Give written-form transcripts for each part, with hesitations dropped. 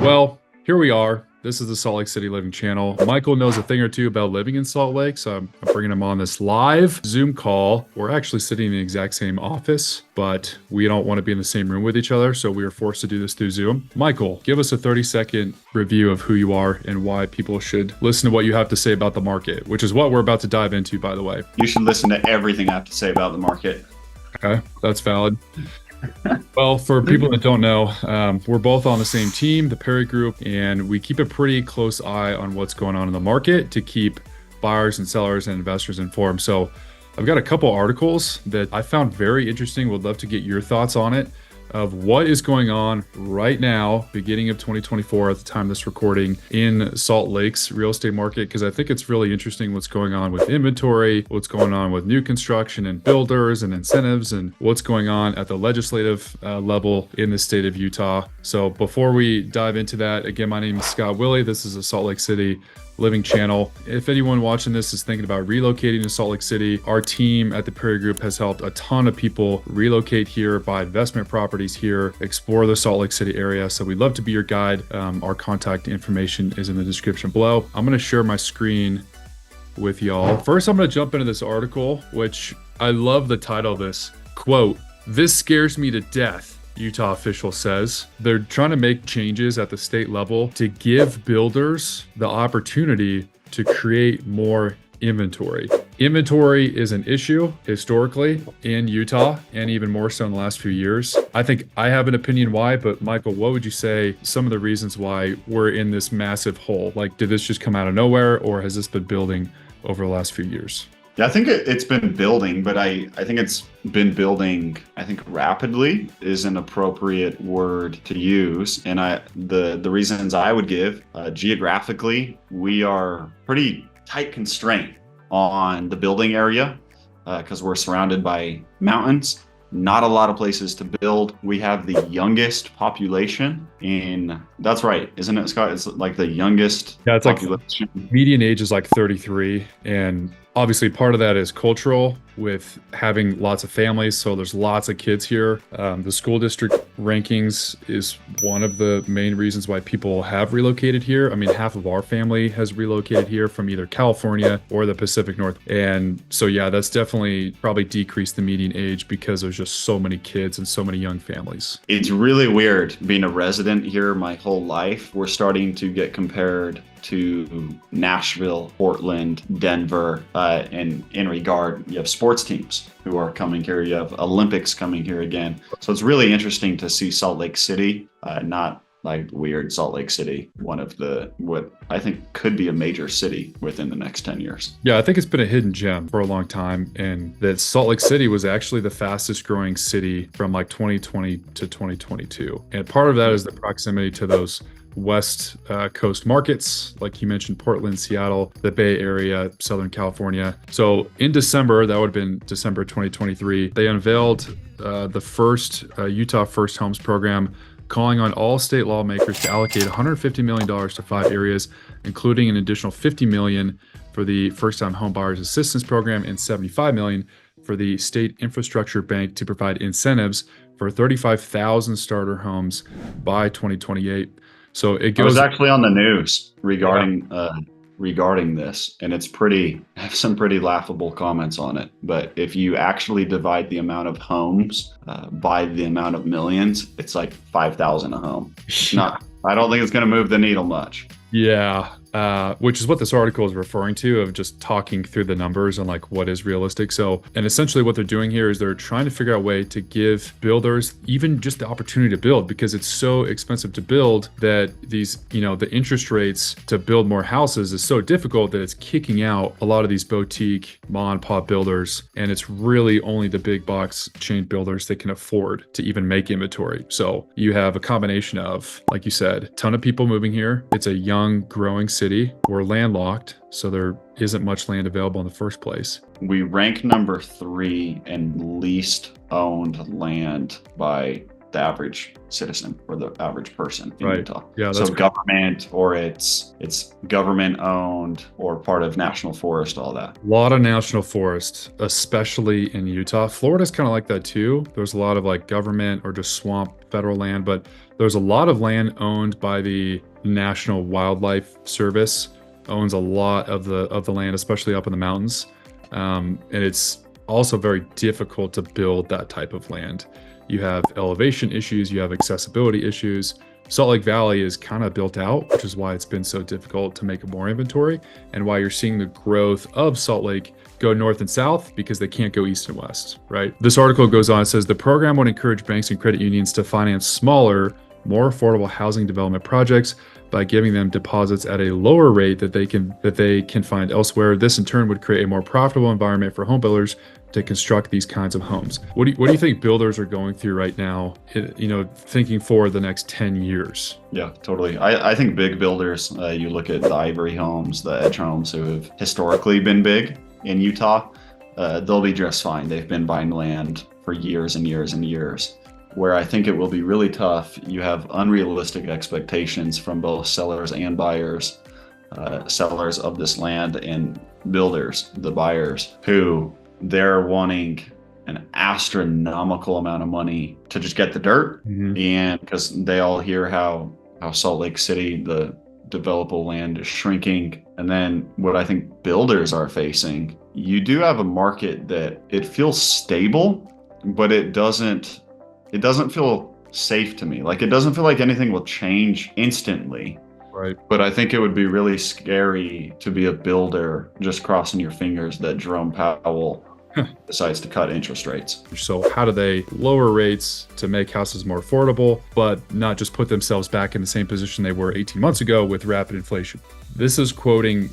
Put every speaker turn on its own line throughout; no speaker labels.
Well, here we are. This is the Salt Lake City Living channel. Michael knows a thing or two about living in Salt Lake, so I'm bringing him on this live Zoom call. We're actually sitting in the exact same office, but we don't want to be in the same room with each other, so we were forced to do this through Zoom. Michael, give us a 30-second review of who you are and why people should listen to what you have to say about the market, which is what we're about to dive into, by the way.
You should listen to everything I have to say about the market.
Okay, that's valid. Well, for people that don't know, we're both on the same team, the Perry Group, and we keep a pretty close eye on what's going on in the market to keep buyers and sellers and investors informed. So I've got a couple articles that I found very interesting. Would love to get your thoughts on it, of what is going on right now, beginning of 2024 at the time of this recording in Salt Lake's real estate market, because I think it's really interesting what's going on with inventory, what's going on with new construction and builders and incentives, and what's going on at the legislative level in the state of Utah. So before we dive into that, again, my name is Scott Willie. This is a Salt Lake City Living channel. If anyone watching this is thinking about relocating to Salt Lake City, our team at the Perry Group has helped a ton of people relocate here, buy investment properties here, explore the Salt Lake City area. So we'd love to be your guide. Our contact information is in the description below. I'm going to share my screen with y'all. First, I'm going to jump into this article, which I love the title of this. Quote, "This scares me to death," Utah official says. They're trying to make changes at the state level to give builders the opportunity to create more inventory. Inventory is an issue historically in Utah, and even more so in the last few years. I think I have an opinion why, but Michael, what would you say some of the reasons why we're in this massive hole? Like, did this just come out of nowhere, or has this been building over the last few years?
Yeah, I think it's been building, but I think it's been building, I think rapidly is an appropriate word to use. And the reasons I would give, geographically, we are pretty tight constraint on the building area because we're surrounded by mountains. Not a lot of places to build. We have the youngest population that's right, isn't it, Scott? It's like the youngest population.
Like median age is like 33. And obviously part of that is cultural with having lots of families. So there's lots of kids here. The school district rankings is one of the main reasons why people have relocated here. I mean, half of our family has relocated here from either California or the Pacific North. And so, yeah, that's definitely probably decreased the median age because there's just so many kids and so many young families.
It's really weird being a resident here my whole life. We're starting to get compared to Nashville, Portland, Denver, and in regard, you have sports teams who are coming here. You have Olympics coming here again. So it's really interesting to see Salt Lake City, not like weird Salt Lake City, one of what I think could be a major city within the next 10 years.
Yeah, I think it's been a hidden gem for a long time, and that Salt Lake City was actually the fastest growing city from like 2020 to 2022. And part of that is the proximity to those West Coast markets, like you mentioned, Portland, Seattle, the Bay Area, Southern California. So in December, that would have been December 2023, they unveiled the first Utah First Homes program, calling on all state lawmakers to allocate $150 million to 5 areas, including an additional $50 million for the First-Time Home Buyers Assistance Program and $75 million for the State Infrastructure Bank to provide incentives for 35,000 starter homes by 2028. So it goes.
I was actually on the news regarding this, and I have some pretty laughable comments on it. But if you actually divide the amount of homes by the amount of millions, it's like 5,000 a home. I don't think it's going to move the needle much.
Yeah, which is what this article is referring to, of just talking through the numbers and like what is realistic. So, and essentially what they're doing here is they're trying to figure out a way to give builders even just the opportunity to build, because it's so expensive to build that these, the interest rates to build more houses is so difficult that it's kicking out a lot of these boutique mom and pop builders. And it's really only the big box chain builders that can afford to even make inventory. So you have a combination of, like you said, a ton of people moving here. It's a young, growing city. We're landlocked, so there isn't much land available in the first place.
We rank number 3 in least owned land by the average citizen or the average person in
Right.
Utah.
Yeah,
So
that's great.
government, or it's government owned or part of national forest, all that.
A lot of national forest, especially in Utah. Florida's kind of like that too. There's a lot of like government or just swamp federal land, but there's a lot of land owned by the National Wildlife Service, owns a lot of the land, especially up in the mountains. And it's also very difficult to build that type of land. You have elevation issues, you have accessibility issues. Salt Lake Valley is kind of built out, which is why it's been so difficult to make more inventory and why you're seeing the growth of Salt Lake go north and south because they can't go east and west, right? This article goes on, it says the program would encourage banks and credit unions to finance smaller, more affordable housing development projects by giving them deposits at a lower rate that they can find elsewhere. This in turn would create a more profitable environment for home builders to construct these kinds of homes. What do you think builders are going through right now, thinking forward the next 10 years?
Yeah, totally. I think big builders, you look at the Ivory Homes, the Edge Homes, who have historically been big in Utah, they'll be just fine. They've been buying land for years and years and years. Where I think it will be really tough, you have unrealistic expectations from both sellers and buyers, sellers of this land and builders, the buyers, who they're wanting an astronomical amount of money to just get the dirt. And because they all hear how Salt Lake City, the developable land, is shrinking. And then what I think builders are facing, you do have a market that it feels stable, but it doesn't feel safe to me. Like, it doesn't feel like anything will change instantly.
Right.
But I think it would be really scary to be a builder just crossing your fingers that Jerome Powell decides to cut interest rates.
So how do they lower rates to make houses more affordable, but not just put themselves back in the same position they were 18 months ago with rapid inflation? This is quoting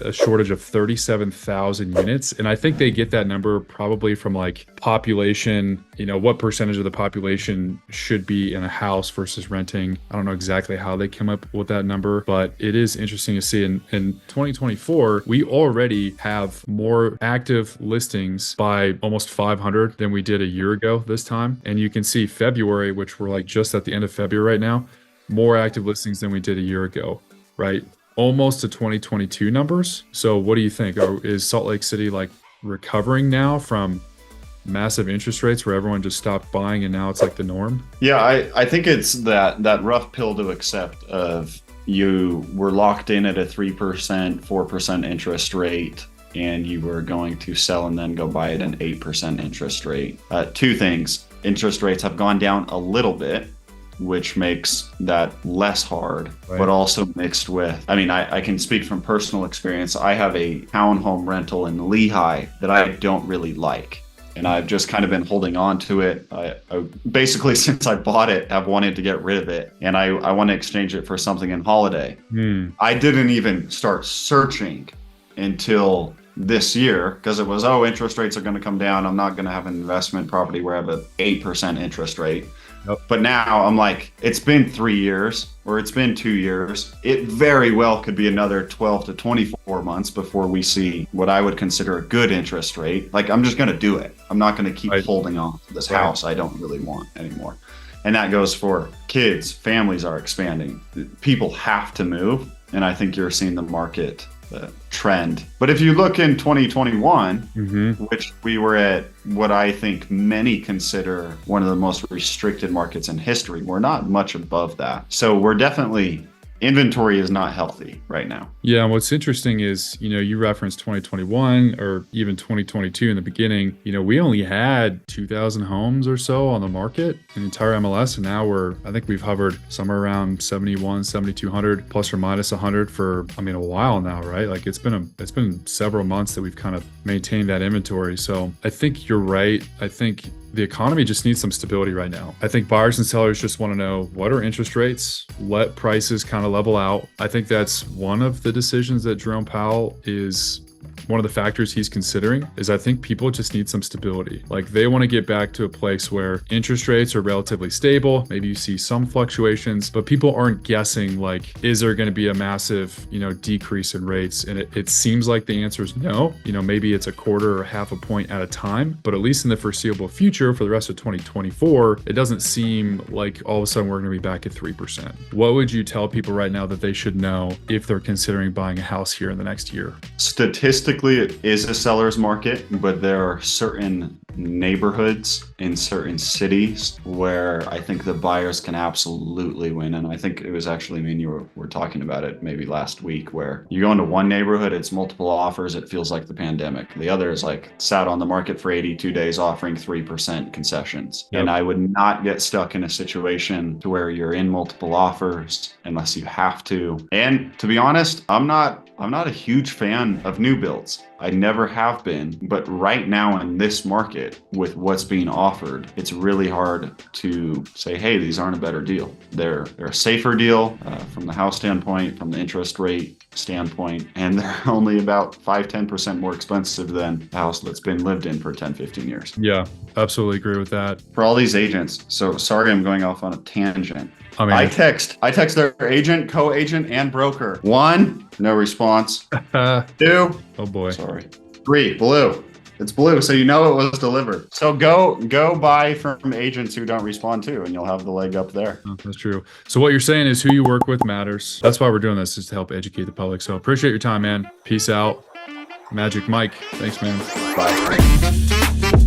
a shortage of 37,000 units. And I think they get that number probably from like population, what percentage of the population should be in a house versus renting. I don't know exactly how they came up with that number, but it is interesting to see. In 2024, we already have more active listings by almost 500 than we did a year ago this time. And you can see February, which we're like just at the end of February right now, more active listings than we did a year ago, right? Almost to 2022 numbers. So what do you think? Is Salt Lake City like recovering now from massive interest rates where everyone just stopped buying and now it's like the norm?
Yeah, I think it's that rough pill to accept of you were locked in at a 3%, 4% interest rate, and you were going to sell and then go buy at an 8% interest rate. Two things. Interest rates have gone down a little bit, which makes that less hard, right, but also mixed with, I can speak from personal experience. I have a townhome rental in Lehigh that I don't really like. And I've just kind of been holding on to it. I basically, since I bought it, have wanted to get rid of it. And I want to exchange it for something in Holiday. I didn't even start searching until this year because it was, interest rates are going to come down. I'm not going to have an investment property where I have an 8% interest rate. Yep. But now I'm like, it's been 3 years or it's been 2 years. It very well could be another 12 to 24 months before we see what I would consider a good interest rate. Like, I'm just going to do it. I'm not going to keep holding on to this house I don't really want anymore. And that goes for kids. Families are expanding. People have to move. And I think you're seeing the market trend. But if you look in 2021, which we were at what I think many consider one of the most restricted markets in history, we're not much above that. So we're definitely, inventory is not healthy right now.
Yeah, and what's interesting is, you referenced 2021 or even 2022 in the beginning, we only had 2,000 homes or so on the market in the entire MLS. And now I think we've hovered somewhere around 71, 7,200 plus or minus 100 for, a while now, right? Like it's been several months that we've kind of maintained that inventory. So I think you're right. I think the economy just needs some stability right now. I think buyers and sellers just want to know, what are interest rates? Let prices kind of level out. I think that's one of the decisions that Jerome Powell is one of the factors he's considering is I think people just need some stability. Like they want to get back to a place where interest rates are relatively stable. Maybe you see some fluctuations, but people aren't guessing like, is there going to be a massive, decrease in rates? And it seems like the answer is no. Maybe it's a quarter or half a point at a time, but at least in the foreseeable future for the rest of 2024, it doesn't seem like all of a sudden we're going to be back at 3%. What would you tell people right now that they should know if they're considering buying a house here in the next year?
Statistically, it is a seller's market, but there are certain neighborhoods in certain cities where I think the buyers can absolutely win. And I think it was actually me and you were talking about it maybe last week, where you go into one neighborhood, it's multiple offers, it feels like the pandemic. The other is like sat on the market for 82 days offering 3% concessions.
Yep.
And I would not get stuck in a situation to where you're in multiple offers unless you have to. And to be honest, I'm not a huge fan of new builds. I never have been, but right now in this market with what's being offered, it's really hard to say, hey, these aren't a better deal. They're a safer deal from the house standpoint, from the interest rate standpoint, and they're only about 5-10% more expensive than a house that's been lived in for 10-15 years.
Yeah, absolutely agree with that.
For all these agents, so sorry I'm going off on a tangent.
I mean,
I text their agent, co-agent, and broker. 1, no response. 2,
oh boy.
Sorry. 3, blue. It's blue, so you know it was delivered. So go buy from agents who don't respond to, and you'll have the leg up there.
Oh, that's true. So what you're saying is who you work with matters. That's why we're doing this, is to help educate the public. So appreciate your time, man. Peace out. Magic Mike. Thanks, man.
Bye.